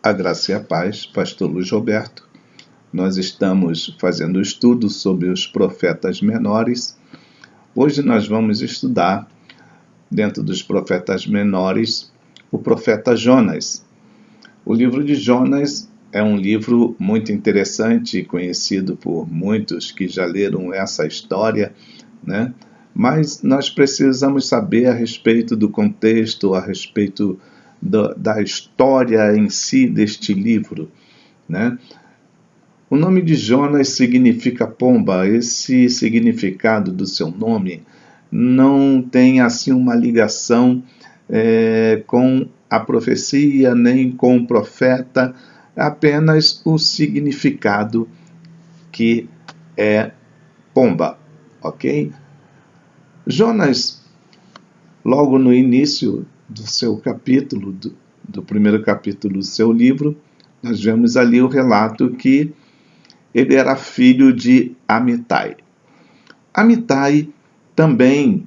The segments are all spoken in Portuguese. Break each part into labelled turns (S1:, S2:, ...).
S1: A graça e a paz, Pastor Luiz Roberto. Nós estamos fazendo estudo sobre os profetas menores. Hoje nós vamos estudar, dentro dos profetas menores, o profeta Jonas. O livro de Jonas é um livro muito interessante, conhecido por muitos que já leram essa história, né? Mas nós precisamos saber a respeito do contexto, a respeito da história em si deste livro, né? O nome de Jonas significa pomba. Esse significado do seu nome não tem assim uma ligação com a profecia, nem com o profeta, apenas o significado que é pomba, ok? Jonas, logo no início do seu capítulo, do primeiro capítulo do seu livro, nós vemos ali o relato que ele era filho de Amitai. Amitai também,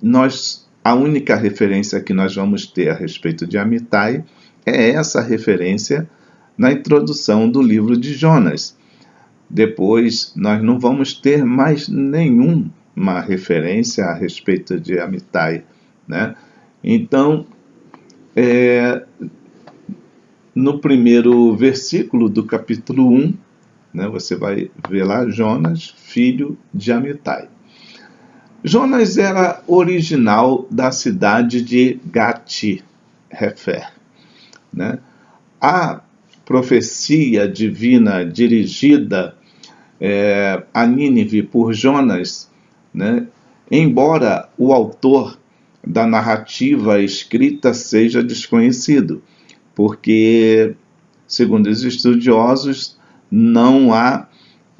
S1: a única referência que nós vamos ter a respeito de Amitai é essa referência na introdução do livro de Jonas. Depois, nós não vamos ter mais nenhuma referência a respeito de Amitai, né? Então, no primeiro versículo do capítulo 1, né, você vai ver lá Jonas, filho de Amitai. Jonas era original da cidade de Gat-Hefer, né? A profecia divina dirigida a Nínive por Jonas, né, embora o autor da narrativa escrita seja desconhecido, porque, segundo os estudiosos, não há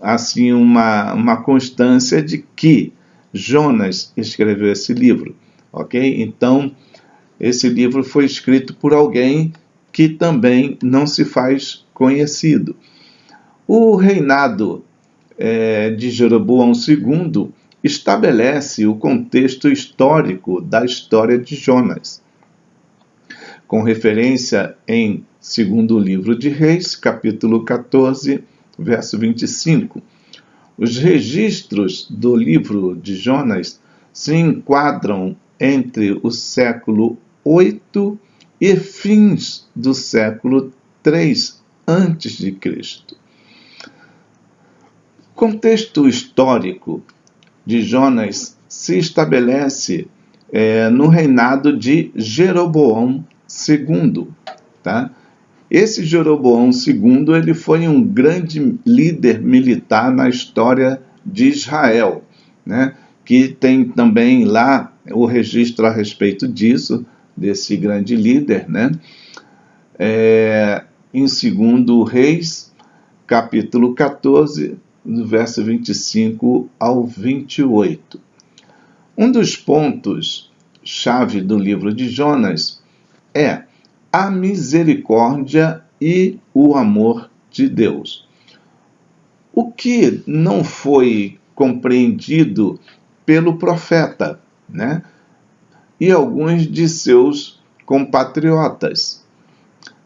S1: assim uma constância de que Jonas escreveu esse livro, ok? Então, esse livro foi escrito por alguém que também não se faz conhecido. O reinado de Jeroboão II estabelece o contexto histórico da história de Jonas, com referência em segundo livro de Reis, capítulo 14, verso 25. Os registros do livro de Jonas se enquadram entre o século 8 e fins do século 3 a.C. O contexto histórico de Jonas se estabelece no reinado de Jeroboão II, tá? Esse Jeroboão II ele foi um grande líder militar na história de Israel, né? Que tem também lá o registro a respeito disso, desse grande líder, né? Em 2 Reis, capítulo 14, do verso 25 ao 28. Um dos pontos-chave do livro de Jonas é a misericórdia e o amor de Deus. O que não foi compreendido pelo profeta, né? E alguns de seus compatriotas,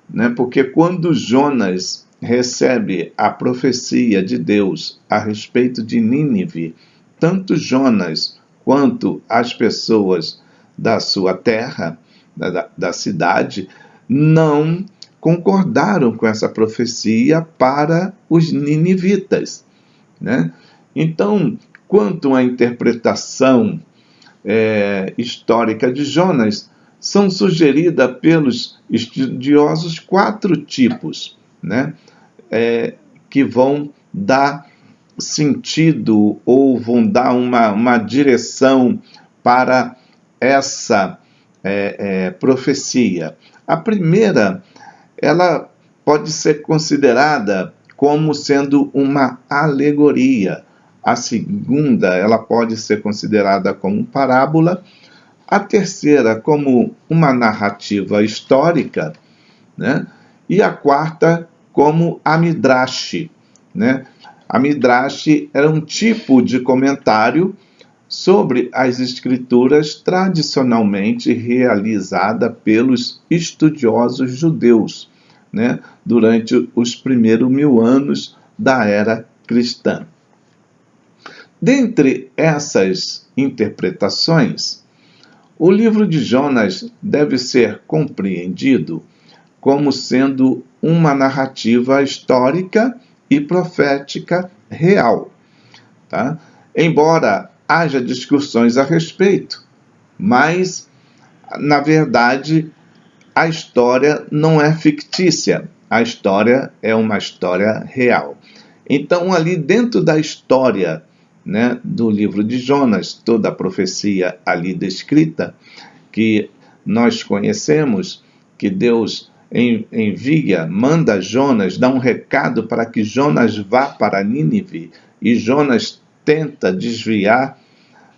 S1: né? Porque quando Jonas recebe a profecia de Deus a respeito de Nínive, tanto Jonas quanto as pessoas da sua terra, da cidade, não concordaram com essa profecia para os ninivitas, né? Então, quanto à interpretação histórica de Jonas, são sugeridas pelos estudiosos 4 tipos, né? Que vão dar sentido ou vão dar uma direção para essa profecia. A primeira, ela pode ser considerada como sendo uma alegoria. A segunda, ela pode ser considerada como parábola. A terceira, como uma narrativa histórica, né? E a quarta, como a Midrash, né? A Midrash era um tipo de comentário sobre as escrituras tradicionalmente realizada pelos estudiosos judeus, né, durante os primeiros 1000 anos da era cristã. Dentre essas interpretações, o livro de Jonas deve ser compreendido como sendo uma narrativa histórica e profética real, tá? Embora haja discussões a respeito, mas, na verdade, a história não é fictícia, a história é uma história real. Então, ali dentro da história, né, do livro de Jonas, toda a profecia ali descrita, que nós conhecemos, que Deus envia, manda Jonas, dá um recado para que Jonas vá para Nínive, e Jonas tenta desviar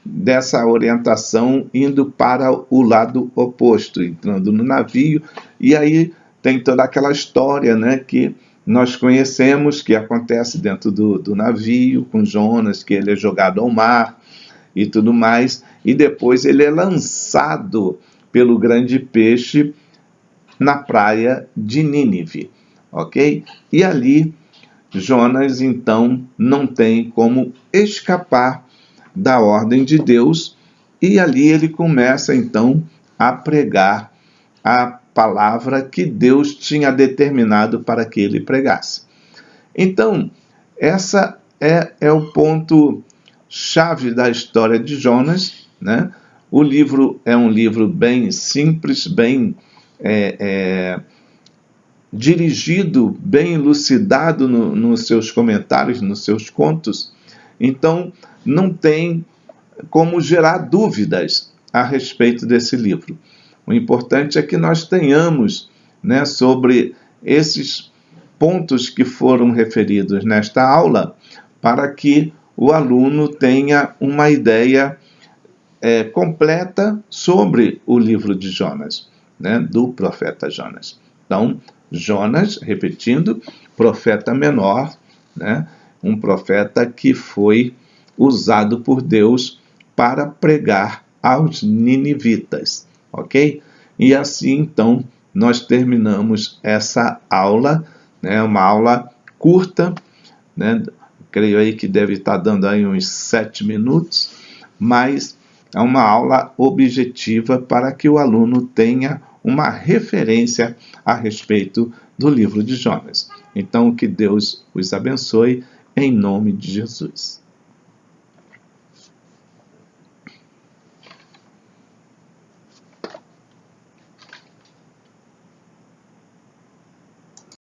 S1: dessa orientação, indo para o lado oposto, entrando no navio, e aí tem toda aquela história, né, que nós conhecemos, que acontece dentro do navio, com Jonas, que ele é jogado ao mar e tudo mais, e depois ele é lançado pelo grande peixe na praia de Nínive, ok? E ali, Jonas, então, não tem como escapar da ordem de Deus, e ali ele começa, então, a pregar a palavra que Deus tinha determinado para que ele pregasse. Então, essa é o ponto-chave da história de Jonas, né? O livro é um livro bem simples, bem dirigido, bem elucidado nos seus comentários, nos seus contos. Então, não tem como gerar dúvidas a respeito desse livro. O importante é que nós tenhamos, né, sobre esses pontos que foram referidos nesta aula, para que o aluno tenha uma ideia completa sobre o livro de Jonas, né, do profeta Jonas. Então, Jonas, repetindo, profeta menor, né, um profeta que foi usado por Deus para pregar aos ninivitas, ok? E assim, então, nós terminamos essa aula, né, uma aula curta, né, creio aí que deve estar dando aí uns 7 minutos, mas é uma aula objetiva para que o aluno tenha uma referência a respeito do livro de Jonas. Então, que Deus os abençoe, em nome de Jesus.